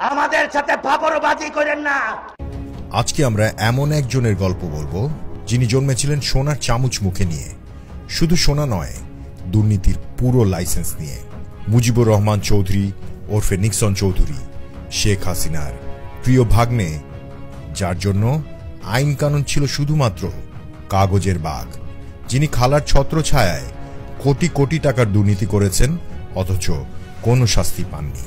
আমাদের সাথে ফাপড়বাজি করেন না। আজকে আমরা এমন একজনের গল্প বলবো যিনি জন্মেছিলেন সোনার চামচ মুখে নিয়ে, শুধু সোনা নয়, দুর্নীতির পুরো লাইসেন্স নিয়ে। মুজিবুর রহমান চৌধুরী ওরফে নিক্সন চৌধুরী, শেখ হাসিনার প্রিয় ভাগ্নে, যার জন্য আইন কানুন ছিল শুধুমাত্র কাগজের বাঘ, যিনি খালার ছত্রছায়ায় কোটি কোটি টাকার দুর্নীতি করেছেন অথচ কোনো শাস্তি পাননি।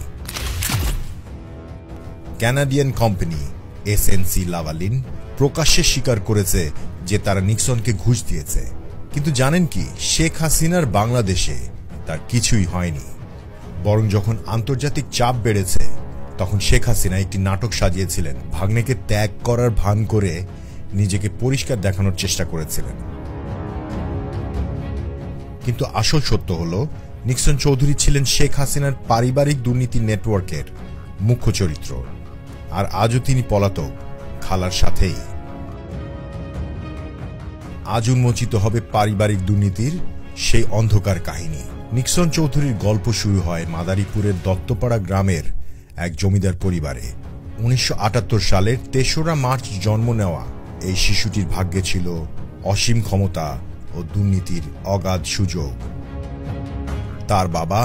কানাডিয়ান কোম্পানি এসএনসি লাভালিন প্রকাশ্যে স্বীকার করেছে যে তারা নিক্সনকে ঘুষ দিয়েছে। কিন্তু জানেন কি, শেখ হাসিনার বাংলাদেশে তার কিছুই হয়নি, বরং যখন আন্তর্জাতিক চাপ বেড়েছে তখন শেখ হাসিনা একটি নাটক সাজিয়েছিলেন। ভাগ্নেকে ত্যাগ করার ভান করে নিজেকে পরিষ্কার দেখানোর চেষ্টা করেছিলেন। কিন্তু আসল সত্য হল, নিক্সন চৌধুরী ছিলেন শেখ হাসিনার পারিবারিক দুর্নীতি নেটওয়ার্কের মুখ্য চরিত্র, আর আজও তিনি পলাতক খালার সাথেই। আজ উন্মোচিত হবে পারিবারিক দুর্নীতির সেই অন্ধকার কাহিনী। নিক্সন চৌধুরীর গল্প শুরু হয় মাদারীপুরের দত্তপাড়া গ্রামের এক জমিদার পরিবারে। 1978 সালের 3রা মার্চ জন্ম নেওয়া এই শিশুটির ভাগ্যে ছিল অসীম ক্ষমতা ও দুর্নীতির অগাধ সুযোগ। তার বাবা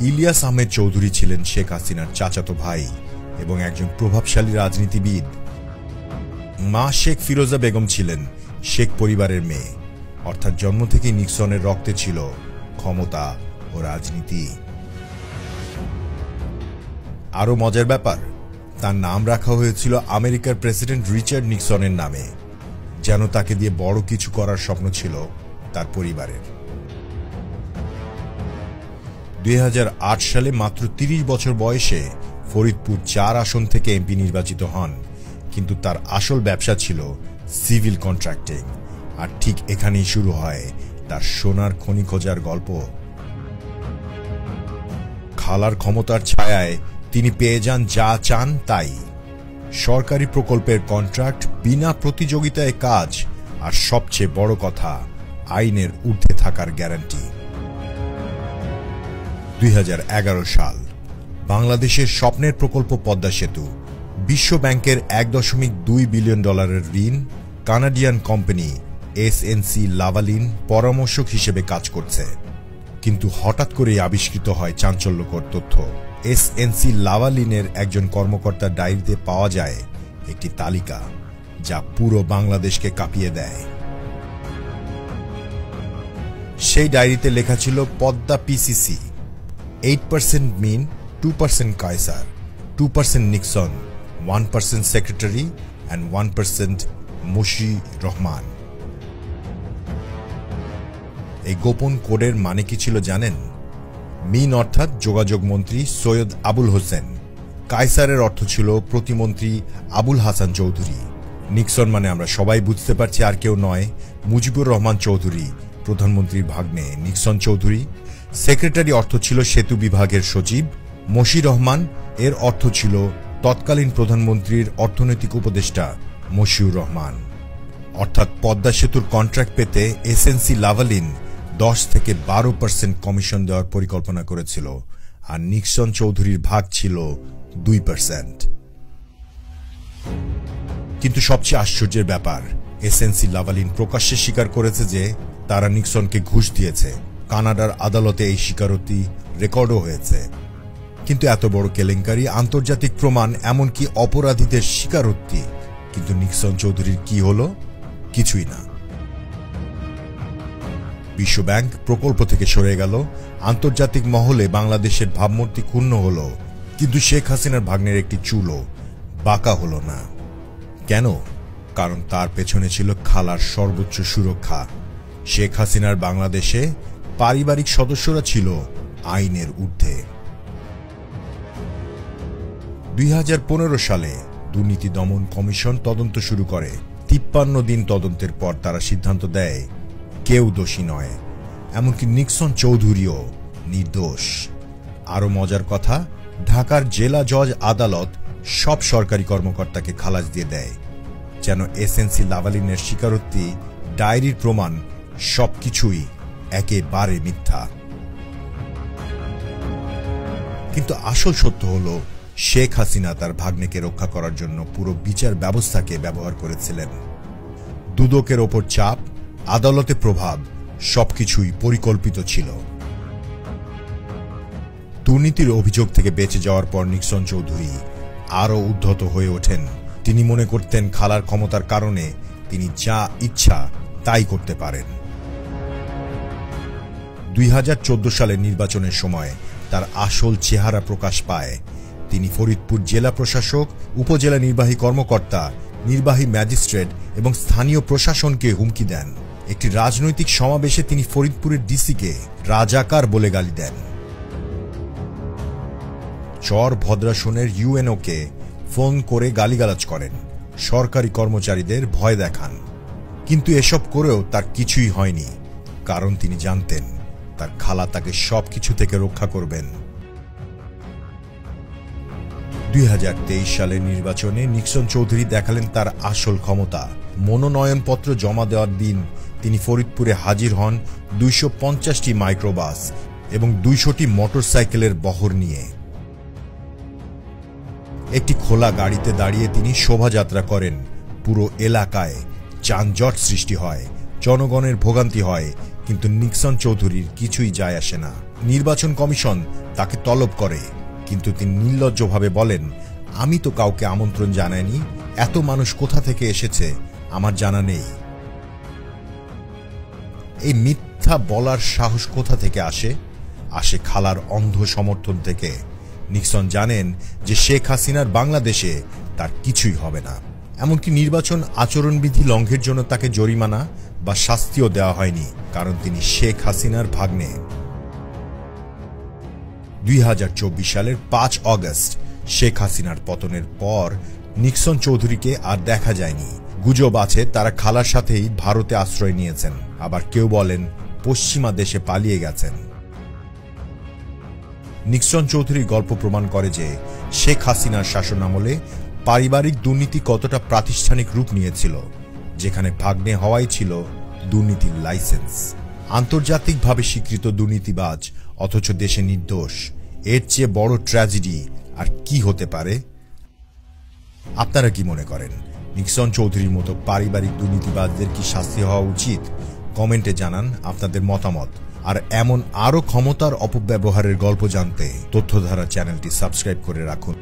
ইলিয়াস আহমেদ চৌধুরী ছিলেন শেখ হাসিনার চাচাতো ভাই এবং একজন প্রভাবশালী রাজনীতিবিদ। মা শেখ ফিরোজা বেগম ছিলেন শেখ পরিবারের মেয়ে, অর্থাৎ জন্ম থেকেই নিক্সনের রক্তে ছিল ক্ষমতা ও রাজনীতি। আরো মজার ব্যাপার, তার নাম রাখা হয়েছিল আমেরিকার প্রেসিডেন্ট রিচার্ড নিক্সনের নামে, যেন তাকে দিয়ে বড় কিছু করার স্বপ্ন ছিল তার পরিবারের। 2008 সালে মাত্র 30 বছর বয়সে ফরিদপুর 4 আসন থেকে এমপি নির্বাচিত হন, কিন্তু তার আসল ব্যবসা ছিল সিভিল কন্ট্রাক্টিং। আর ঠিক এখানেই শুরু হয় তার সোনার খনি খোঁজার গল্প। খালার ক্ষমতার ছায়ায় তিনি পেয়ে যান যা চান তাই, সরকারি প্রকল্পের কন্ট্রাক্ট, বিনা প্রতিযোগিতায় কাজ, আর সবচেয়ে বড় কথা, আইনের ঊর্ধ্বে থাকার গ্যারান্টি। 2011 সাল, বাংলাদেশের স্বপ্নের প্রকল্প পদ্মা সেতু, বিশ্ব ব্যাংকের $1.2 বিলিয়ন ঋণ, কানাডিয়ান কোম্পানি এসএনসি লাভালিন পরামর্শক হিসেবে কাজ করছে। কিন্তু হঠাৎ করেই আবিষ্কৃত হয় চাঞ্চল্যকর তথ্য। এসএনসি লাভালিনের একজন কর্মকর্তার ডায়েরিতে পাওয়া যায় একটি তালিকা যা পুরো বাংলাদেশকে কাঁপিয়ে দেয়। সেই ডায়েরিতে লেখা ছিল পদ্মা পিসিসি, 8% মিন, 2% Kaiser, 2% Nixon, 1% secretary and 1% Mushir Rahman. এই গোপন কোডের মানে কি ছিল জানেন? মিন অর্থাৎ যোগাযোগ মন্ত্রী সৈয়দ আবুল হোসেন, কায়সারের অর্থ ছিল প্রতিমন্ত্রী আবুল হাসান চৌধুরী, নিক্সন মানে আমরা সবাই বুঝতে পারছি আর কেউ নয়, মুজিবুর রহমান চৌধুরী, প্রধানমন্ত্রীর ভাগ্নে নিক্সন চৌধুরী। সেক্রেটারি অর্থ ছিল সেতু বিভাগের সচিব, মশির রহমান এর অর্থ ছিল তৎকালীন প্রধানমন্ত্রীর অর্থনৈতিক উপদেষ্টা মশিউর রহমান। অর্থাৎ পদ্মা সেতুর কন্ট্রাক্ট পেতে এসএনসি লাভালিন 10 থেকে 12% কমিশন দেওয়ার পরিকল্পনা করেছিল, আর নিক্সন চৌধুরীর ভাগ ছিল 2%। কিন্তু সবচেয়ে আশ্চর্যের ব্যাপার, এসএনসি লাভালিন প্রকাশ্যে স্বীকার করেছে যে তারা নিক্সনকে ঘুষ দিয়েছে। কানাডার আদালতে এই স্বীকারোক্তি রেকর্ডও হয়েছে। কিন্তু এত বড় কেলেঙ্কারি, আন্তর্জাতিক প্রমাণ, এমনকি অপরাধীদের স্বীকারোক্তি, কিন্তু নিক্সন চৌধুরীর কি হলো? কিছুই না। বিশ্ব ব্যাংক প্রকল্প থেকে সরে গেল, আন্তর্জাতিক মহলে বাংলাদেশের ভাবমূর্তি ক্ষুণ্ণ হল, কিন্তু শেখ হাসিনার ভাগ্নের একটি চুলও বাঁকা হলো না। কেন? কারণ তার পেছনে ছিল খালার সর্বোচ্চ সুরক্ষা। শেখ হাসিনার বাংলাদেশে পারিবারিক সদস্যরা ছিল আইনের ঊর্ধ্বে। 2015 সালে দুর্নীতি দমন কমিশন তদন্ত শুরু করে। 53 দিন তদন্তের পর তারা সিদ্ধান্ত দেয় কেউ দোষী নয়, এমনকি নিক্সন চৌধুরীও নির্দোষ। আরো মজার কথা, ঢাকার জেলা জজ আদালত সব সরকারি কর্মকর্তাকে খালাস দিয়ে দেয়, যেন এসএনসি লাভালিনের স্বীকারোক্তি, ডায়েরির প্রমাণ সবকিছুই একেবারে মিথ্যা। কিন্তু আসল সত্য হলো শেখ হাসিনা তার ভাগ্নেকে রক্ষা করার জন্য পুরো বিচার ব্যবস্থাকে ব্যবহার করেছিলেন। দুদকের ওপর চাপ, আদালতে প্রভাব, সবকিছুই পরিকল্পিত ছিল। দুর্নীতির অভিযোগ থেকে বেঁচে যাওয়ার পর নিক্সন চৌধুরী আরও উদ্ধত হয়ে ওঠেন। তিনি মনে করতেন খালার ক্ষমতার কারণে তিনি যা ইচ্ছা তাই করতে পারেন। 2014 সালের নির্বাচনের সময় তার আসল চেহারা প্রকাশ পায়। তিনি ফরিদপুর জেলা প্রশাসক, উপজেলা নির্বাহী কর্মকর্তা, নির্বাহী ম্যাজিস্ট্রেট এবং স্থানীয় প্রশাসনকে হুমকি দেন। একটি রাজনৈতিক সমাবেশে তিনি ফরিদপুরের ডিসিকে রাজাকার বলে গালি দেন। চর ভদ্রাসনের ইউএনওকে ফোন করে গালিগালাজ করেন, সরকারি কর্মচারীদের ভয় দেখান। কিন্তু এসব করেও তার কিছুই হয়নি, কারণ তিনি জানতেন তার খালা তাকে সবকিছু থেকে রক্ষা করবেন। 2023 সালের নির্বাচনে নিক্সন চৌধুরী দেখালেন তার আসল ক্ষমতা। মনোনয়নপত্র জমা দেওয়ার দিন তিনি ফরিদপুরে হাজির হন 250টি মাইক্রোবাস এবং 200টি মোটরসাইকেলের বহর নিয়ে। একটি খোলা গাড়িতে দাঁড়িয়ে তিনি শোভাযাত্রা করেন। পুরো এলাকায় যানজট সৃষ্টি হয়, জনগণের ভোগান্তি হয়, কিন্তু নিক্সন চৌধুরীর কিছুই যায় আসে না। নির্বাচন কমিশন তাকে তলব করে, কিন্তু তিনি নির্লজ্জভাবে বলেন, আমি তো কাউকে আমন্ত্রণ জানাইনি, এত মানুষ কোথা থেকে এসেছে আমার জানা নেই। এই মিথ্যা বলার সাহস কোথা থেকে আসে? আসে খালার অন্ধ সমর্থন থেকে। নিক্সন জানেন যে শেখ হাসিনার বাংলাদেশে তার কিছুই হবে না। এমনকি নির্বাচন আচরণবিধি লঙ্ঘের জন্য তাকে জরিমানা বা শাস্তিও দেওয়া হয়নি, কারণ তিনি শেখ হাসিনার ভাগ্নে। 2024 সালের 5 অগস্ট শেখ হাসিনার পতনের পর নিক্সন চৌধুরীকে আর দেখা যায়নি। গুজব আছে তারা খালার সাথেই ভারতে আশ্রয় নিয়েছেন, আবার কেউ বলেন পশ্চিমা দেশে পালিয়ে গেছেন। নিক্সন চৌধুরীর গল্প প্রমাণ করে যে শেখ হাসিনার শাসনামলে পারিবারিক দুর্নীতি কতটা প্রাতিষ্ঠানিক রূপ নিয়েছিল, যেখানে ভাগ্নে হওয়াই ছিল দুর্নীতির লাইসেন্স। আন্তর্জাতিকভাবে স্বীকৃত দুর্নীতিবাজ অথচ দেশে নির্দোষ। এর চেয়ে বড় ট্র্যাজেডি আর কি হতে পারে? আপনারা কি মনে করেন নিক্সন চৌধুরীর মতো পারিবারিক দুর্নীতিবাজদের কি শাস্তি হওয়া উচিত? কমেন্টে জানান আপনাদের মতামত। আর এমন আরও ক্ষমতার অপব্যবহারের গল্প জানতে তথ্যধারা চ্যানেলটি সাবস্ক্রাইব করে রাখুন।